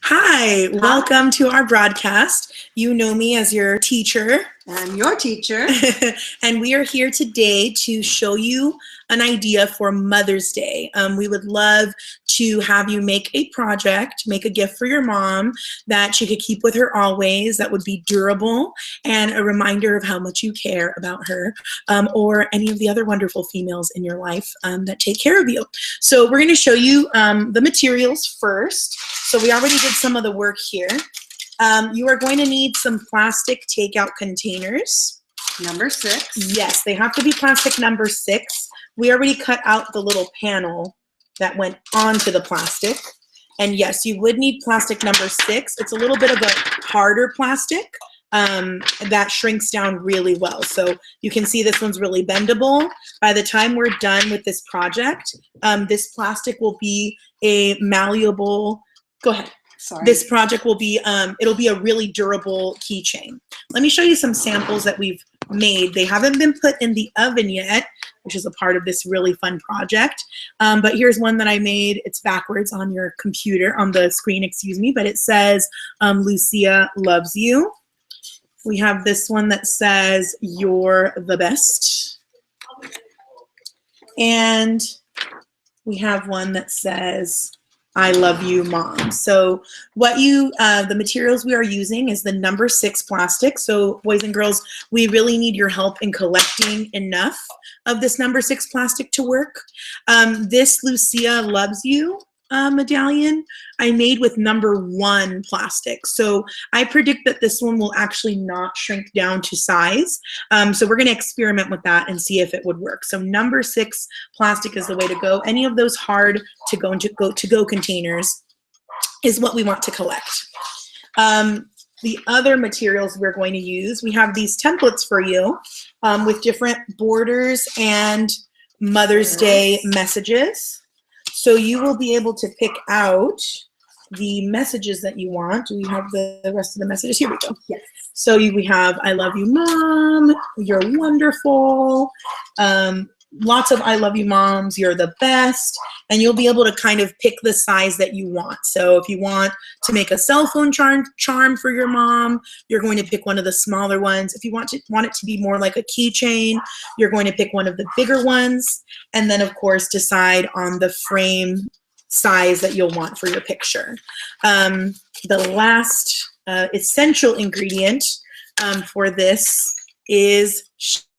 Hi, welcome to our broadcast. You know me as your teacher. I'm your teacher. And we are here today to show you an idea for Mother's Day. We would love to have you make a project, make a gift for your mom that she could keep with her always, that would be durable and a reminder of how much you care about her, or any of the other wonderful females in your life that take care of you. So we're going to show you the materials first. So we already did some of the work here. You are going to need some plastic takeout containers. Number 6. Yes, they have to be plastic number 6. We already cut out the little panel that went onto the plastic. And yes, you would need plastic number 6. It's a little bit of a harder plastic that shrinks down really well. So you can see this one's really bendable. By the time we're done with this project, this plastic will be a malleable, go ahead. Sorry. This project will be, it'll be a really durable keychain. Let me show you some samples that we've made. They haven't been put in the oven yet, which is a part of this really fun project. But here's one that I made. It's backwards on your computer, on the screen, excuse me, but it says, Lucia loves you. We have this one that says, you're the best. And we have one that says, I love you, Mom. So what the materials we are using is the number 6 plastic. So boys and girls, we really need your help in collecting enough of this number 6 plastic to work. This Lucia loves you medallion I made with number 1 plastic. So I predict that this one will actually not shrink down to size. So we're going to experiment with that and see if it would work. So number 6 plastic is the way to go. Any of those hard to go containers is what we want to collect. The other materials we're going to use, we have these templates for you with different borders and Mother's Day messages. So you will be able to pick out the messages that you want. Do we have the rest of the messages? Here we go. Yes. So we have, I love you, Mom. You're wonderful. Lots of I love you, moms. You're the best. And you'll be able to kind of pick the size that you want. So if you want to make a cell phone charm for your mom, you're going to pick one of the smaller ones. If you want it to be more like a keychain, you're going to pick one of the bigger ones. And then, of course, decide on the frame size that you'll want for your picture. The last essential ingredient for this is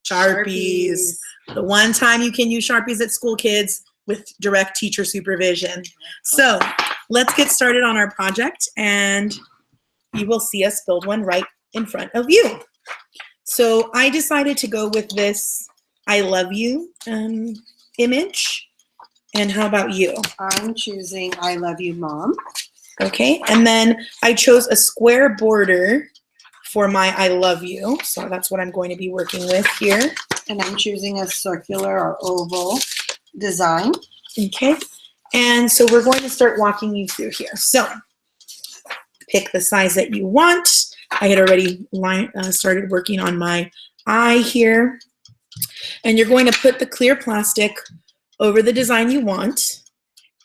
Sharpies. The one time you can use Sharpies at school, kids, with direct teacher supervision. So let's get started on our project, and you will see us build one right in front of you. So I decided to go with this I love you image. And how about you? I'm choosing I love you, Mom. Okay, and then I chose a square border for my I love you. So that's what I'm going to be working with here. And I'm choosing a circular or oval design. Okay, and so we're going to start walking you through here. So pick the size that you want. I had already started working on my eye here. And you're going to put the clear plastic over the design you want,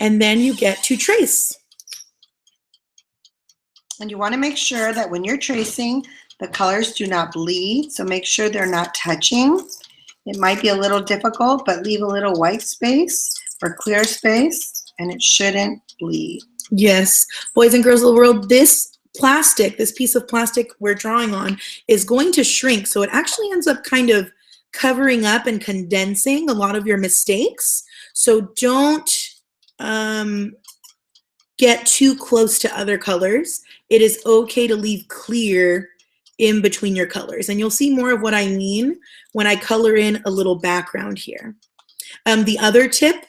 and then you get to trace. And you want to make sure that when you're tracing, the colors do not bleed. So make sure they're not touching. It might be a little difficult, but leave a little white space or clear space, and it shouldn't bleed. Yes, boys and girls of the world, this piece of plastic we're drawing on is going to shrink. So it actually ends up kind of covering up and condensing a lot of your mistakes. So don't get too close to other colors. It is okay to leave clear in between your colors. And you'll see more of what I mean when I color in a little background here. The other tip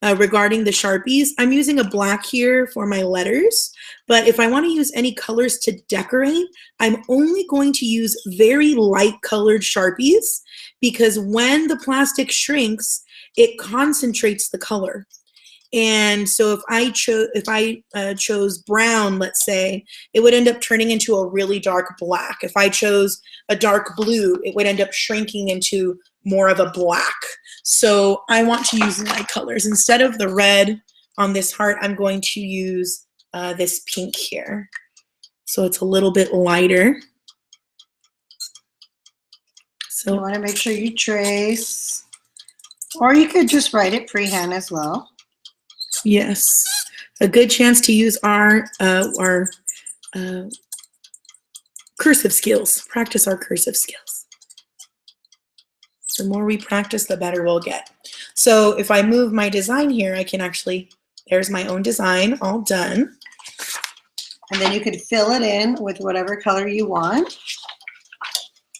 regarding the Sharpies, I'm using a black here for my letters, but if I want to use any colors to decorate, I'm only going to use very light colored Sharpies, because when the plastic shrinks, it concentrates the color. And so if I chose brown, let's say, it would end up turning into a really dark black. If I chose a dark blue, it would end up shrinking into more of a black. So I want to use light colors. Instead of the red, on this heart, I'm going to use this pink here. So it's a little bit lighter. You So want to make sure you trace, or you could just write it freehand as well. yes, a good chance to use our cursive skills, practice our cursive skills. The more we practice, the better we'll get. So if I move my design here, I can actually, there's my own design all done. And then you could fill it in with whatever color you want.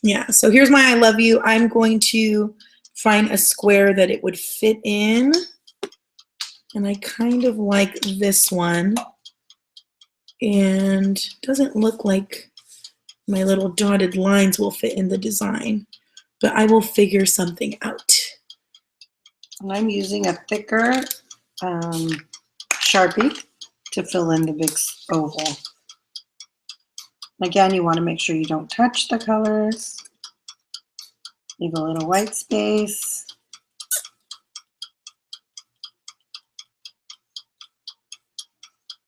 Yeah, so here's my I love you. I'm going to find a square that it would fit in. And I kind of like this one. And it doesn't look like my little dotted lines will fit in the design, but I will figure something out. And I'm using a thicker Sharpie to fill in the big oval. Again, you want to make sure you don't touch the colors. Leave a little white space.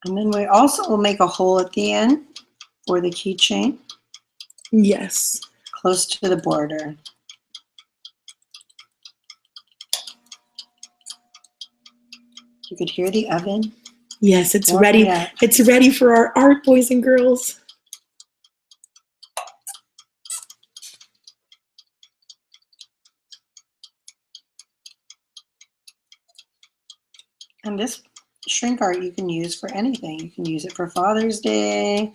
And then we also will make a hole at the end for the keychain, Yes. close to the border. You could hear the oven. Yes, it's Warming ready. up. It's ready for our art, boys and girls. And this shrink art you can use for anything. You can use it for Father's Day,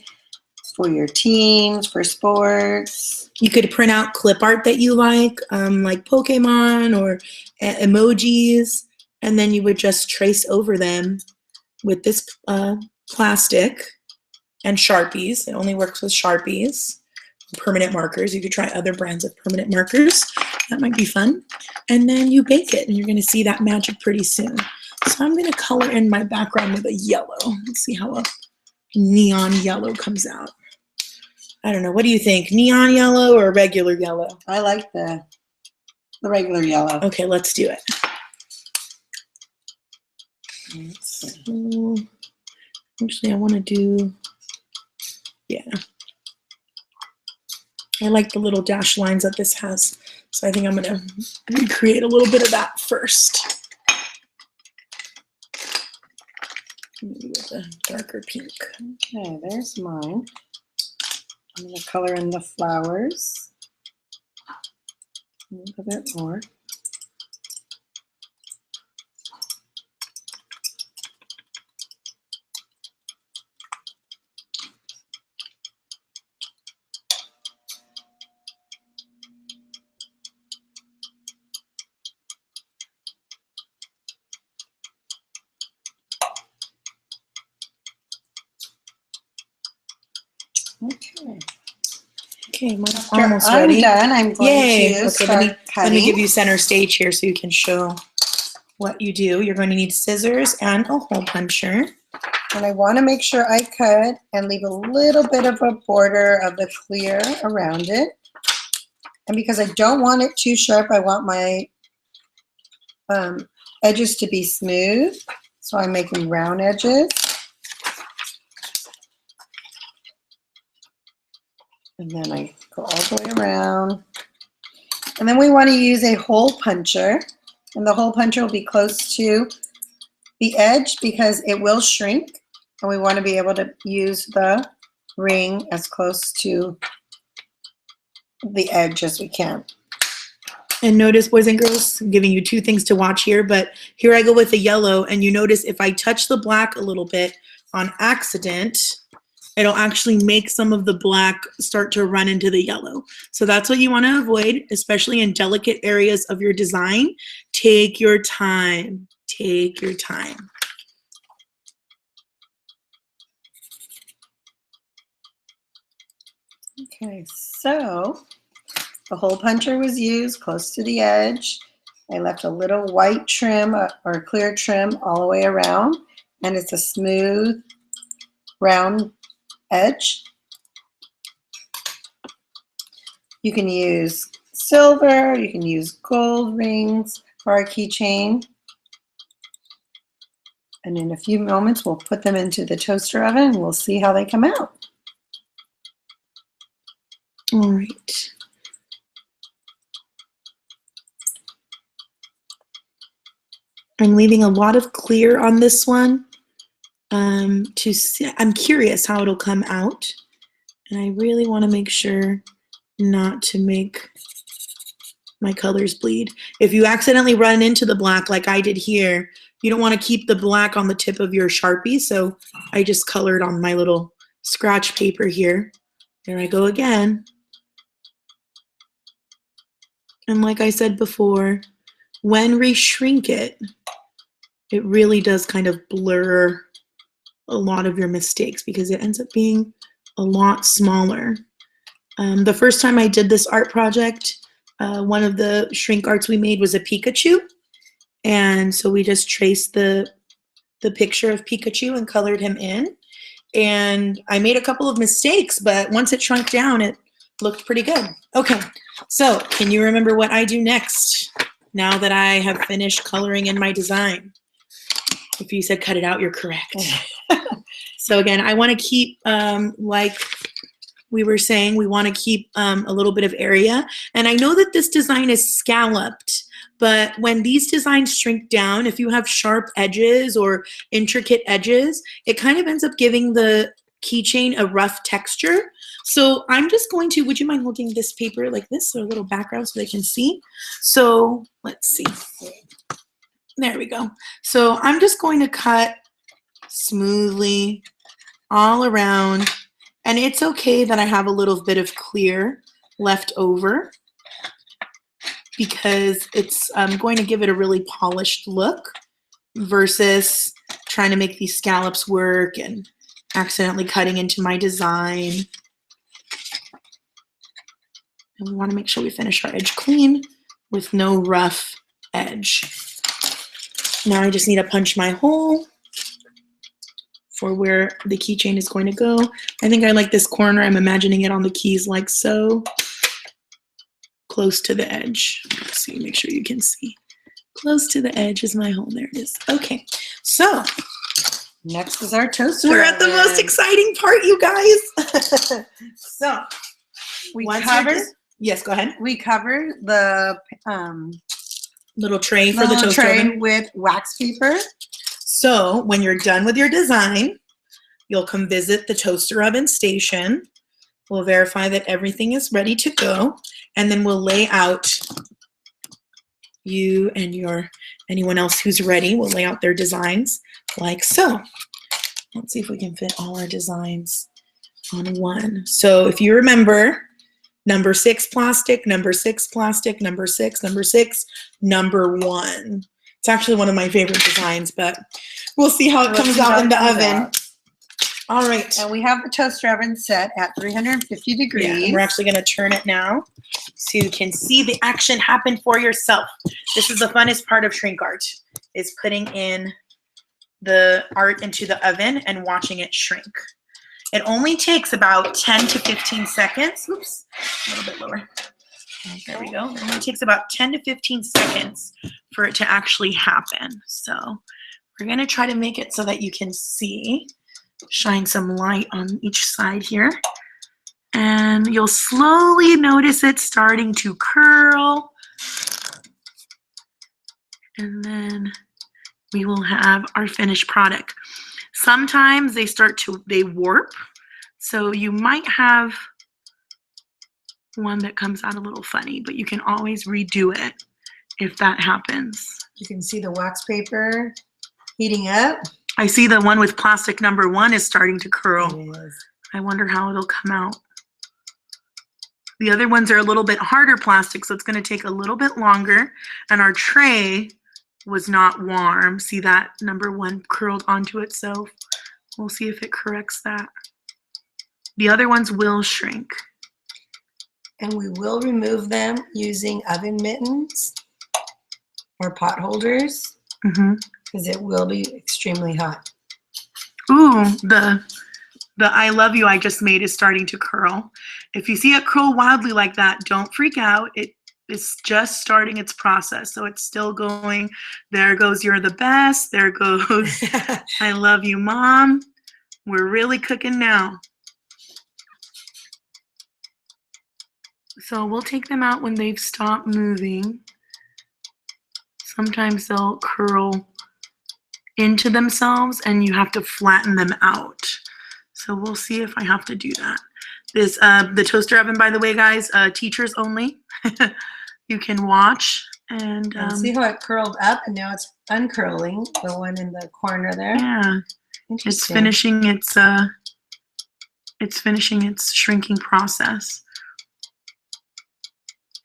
for your teams, for sports. You could print out clip art that you like Pokemon or emojis, and then you would just trace over them with this plastic and Sharpies. It only works with Sharpies. Permanent markers. You could try other brands of permanent markers. That might be fun. And then you bake it, and you're going to see that magic pretty soon. So I'm going to color in my background with a yellow. Let's see how a neon yellow comes out. I don't know. What do you think? Neon yellow or regular yellow? I like the regular yellow. Okay, let's do it. Let's see. So, actually, I want to do, yeah. I like the little dash lines that this has. So I think I'm going to recreate a little bit of that first. Maybe with a darker pink. Okay, there's mine. I'm going to color in the flowers a little bit more. Okay. Okay, mine's After almost I'm ready. done, I'm going Yay. to Okay, start let cutting. me give you center stage here so you can show what you do. You're going to need scissors and a hole puncher. And I want to make sure I cut and leave a little bit of a border of the clear around it. And because I don't want it too sharp, I want my edges to be smooth. So I'm making round edges. And then I go all the way around. And then we want to use a hole puncher. And the hole puncher will be close to the edge because it will shrink. And we want to be able to use the ring as close to the edge as we can. And notice, boys and girls, I'm giving you two things to watch here, but here I go with the yellow, and you notice if I touch the black a little bit on accident, it'll actually make some of the black start to run into the yellow. So that's what you want to avoid, especially in delicate areas of your design. Take your time. Take your time. Okay, so the hole puncher was used close to the edge. I left a little white trim or clear trim all the way around, and it's a smooth, round edge. You can use silver, you can use gold rings for our keychain. And in a few moments, we'll put them into the toaster oven and we'll see how they come out. All right. I'm leaving a lot of clear on this one to see. I'm curious how it'll come out. And I really want to make sure not to make my colors bleed. If you accidentally run into the black like I did here, you don't want to keep the black on the tip of your Sharpie. So I just colored on my little scratch paper here. There I go again. And like I said before, when we shrink it, it really does kind of blur a lot of your mistakes because it ends up being a lot smaller. The first time I did this art project, one of the shrink arts we made was a Pikachu. And so we just traced the picture of Pikachu and colored him in. And I made a couple of mistakes, but once it shrunk down, it looked pretty good. Okay, so can you remember what I do next now that I have finished coloring in my design? If you said cut it out, you're correct. So again, I want to keep, like we were saying, we want to keep a little bit of area. And I know that this design is scalloped, but when these designs shrink down, if you have sharp edges or intricate edges, it kind of ends up giving the keychain a rough texture. So I'm just going to, would you mind holding this paper like this, or a little background so they can see? So let's see. There we go. So I'm just going to cut smoothly all around. And it's okay that I have a little bit of clear left over because it's going to give it a really polished look versus trying to make these scallops work and accidentally cutting into my design. And we want to make sure we finish our edge clean with no rough edge. Now I just need to punch my hole for where the keychain is going to go. I think I like this corner. I'm imagining it on the keys like so. Close to the edge. So you make sure you can see. Close to the edge is my hole. There it is. Okay, so next is our toaster. We're at the most exciting part, you guys. So we covered. Yes, go ahead. We covered the little tray for the toaster oven with wax paper. So when you're done with your design, you'll come visit the toaster oven station. We'll verify that everything is ready to go, and then we'll lay out you and anyone else who's ready. We'll lay out their designs like so. Let's see if we can fit all our designs on one. So if you remember, number 6 plastic, number 6 plastic, number 6, number 6, number 1. It's actually one of my favorite designs, but we'll see how it comes out in the oven. All right. And we have the toaster oven set at 350 degrees. Yeah, and we're actually going to turn it now so you can see the action happen for yourself. This is the funnest part of shrink art, is putting in the art into the oven and watching it shrink. It only takes about 10 to 15 seconds. Oops, a little bit lower. There we go. It only takes about 10 to 15 seconds for it to actually happen. So we're going to try to make it so that you can see. Shine some light on each side here. And you'll slowly notice it starting to curl. And then we will have our finished product. Sometimes they warp. So you might have one that comes out a little funny, but you can always redo it if that happens. You can see the wax paper heating up. I see the one with plastic number 1 is starting to curl. It is. I wonder how it'll come out. The other ones are a little bit harder plastic, so it's going to take a little bit longer. And our tray was not warm. See that number 1 curled onto itself? We'll see if it corrects that. The other ones will shrink. And we will remove them using oven mittens or pot holders because it will be extremely hot. Ooh, the I love you I just made is starting to curl. If you see it curl wildly like that, don't freak out. It's just starting its process, so it's still going. There goes "You're the best." There goes "I love you, Mom." We're really cooking now. So we'll take them out when they've stopped moving. Sometimes they'll curl into themselves and you have to flatten them out. So we'll see if I have to do that. This the toaster oven, by the way, guys, teachers only. You can watch and see how it curled up and now it's uncurling, the one in the corner there. yeah, it's finishing its shrinking process.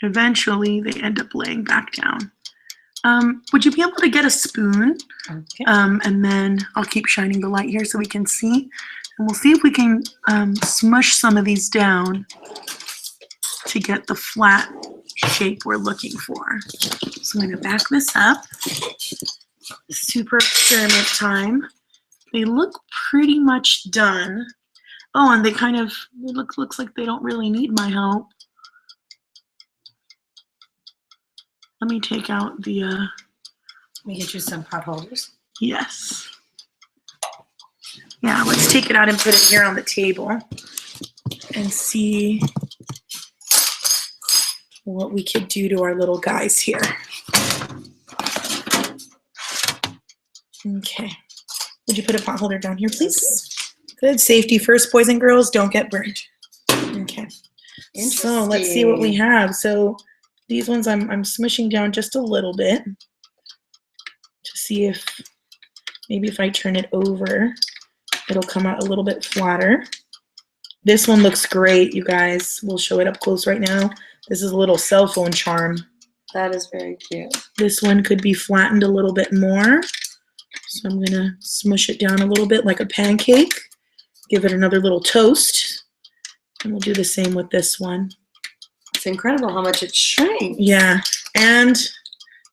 Eventually, they end up laying back down. Would you be able to get a spoon? Okay. And then I'll keep shining the light here so we can see. And we'll see if we can smush some of these down to get the flat shape we're looking for. So I'm going to back this up. Super experiment time. They look pretty much done. Oh, and they kind of, it looks like they don't really need my help. Let me take out the, Let me get you some pot holders. yes. Yeah, let's take it out and put it here on the table and see what we could do to our little guys here. Okay. Would you put a pot holder down here, please? Good. Safety first, boys and girls. Don't get burned. Okay. So let's see what we have. So these ones I'm smushing down just a little bit to see if maybe if I turn it over, it'll come out a little bit flatter. This one looks great, you guys. We'll show it up close right now. This is a little cell phone charm. That is very cute. This one could be flattened a little bit more. So I'm gonna smush it down a little bit like a pancake. Give it another little toast. And we'll do the same with this one. It's incredible how much it shrinks. Yeah, and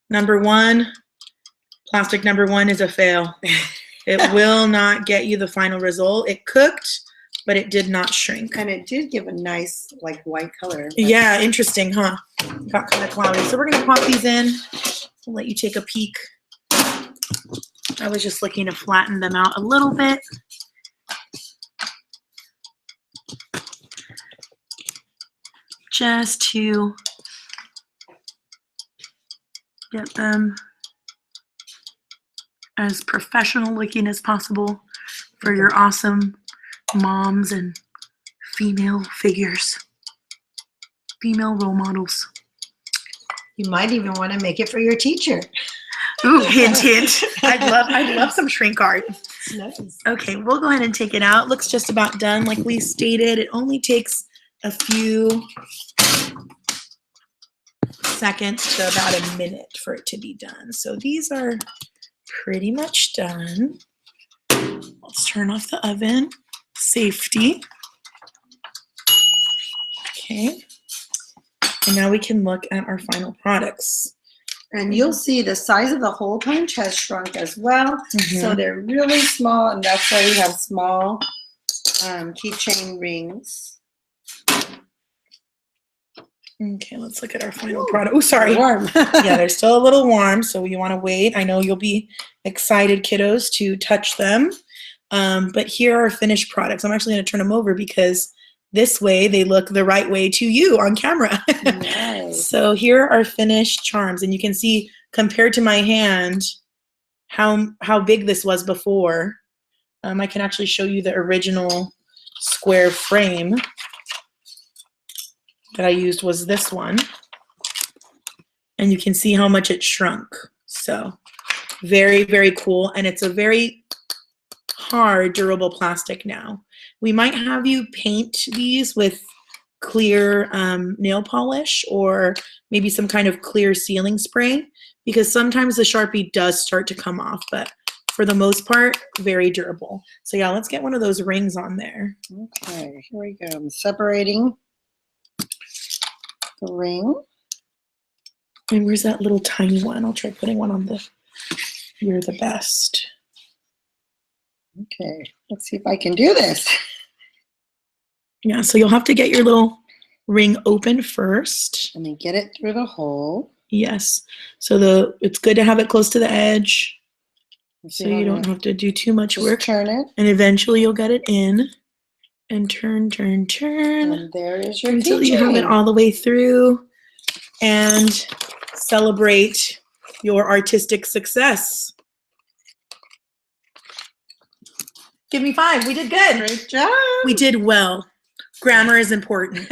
number one, plastic number one is a fail. It will not get you the final result. It cooked, but it did not shrink. And it did give a nice, like, white color. Yeah, interesting, huh? Got kind of cloudy. So we're gonna pop these in. I'll let you take a peek. I was just looking to flatten them out a little bit. Just to get them as professional looking as possible for your awesome moms and female figures, female role models. You might even want to make it for your teacher. Ooh, hint, hint. I'd love some shrink art. Nice. Okay, we'll go ahead and take it out. Looks just about done. Like we stated, it only takes a few seconds to about a minute for it to be done. So these are pretty much done. Let's turn off the oven. Safety. Okay. And now we can look at our final products. And you'll see the size of the hole punch has shrunk as well. Mhm. So they're really small, and that's why we have small keychain rings. Okay, let's look at our final product. Oh, sorry. Warm. Yeah, they're still a little warm, so you want to wait. I know you'll be excited, kiddos, to touch them. But here are finished products. I'm actually going to turn them over because this way they look the right way to you on camera. Nice. So here are finished charms, and you can see compared to my hand how big this was before. I can actually show you the original square frame that I used was this one, and you can see how much it shrunk. So very, very cool, and it's a very hard, durable plastic now. We might have you paint these with clear nail polish or maybe some kind of clear sealing spray, because sometimes the Sharpie does start to come off, but for the most part, very durable. So yeah, let's get one of those rings on there. Okay, here we go. I'm separating the ring. And where's that little tiny one? I'll try putting one on the "You're the best." Okay, let's see if I can do this. Yeah, so you'll have to get your little ring open first. And then get it through the hole. Yes. So it's good to have it close to the edge so you don't have to do too much just work. turn it. And eventually you'll get it in. And turn, turn, turn. And there is your until you have it keychain. all the way through. And celebrate your artistic success. Give me 5. We did good. Great job. We did well. Grammar is important.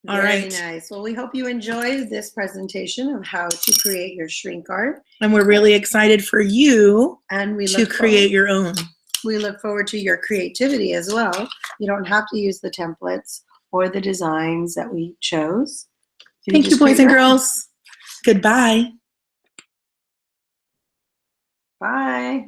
All Very right. nice. Well, we hope you enjoyed this presentation of how to create your shrink art. And we're really excited for you And we to create your own. We look forward to your creativity as well. You don't have to use the templates or the designs that we chose. Thank you, just boys create and your own. girls. Goodbye. Bye.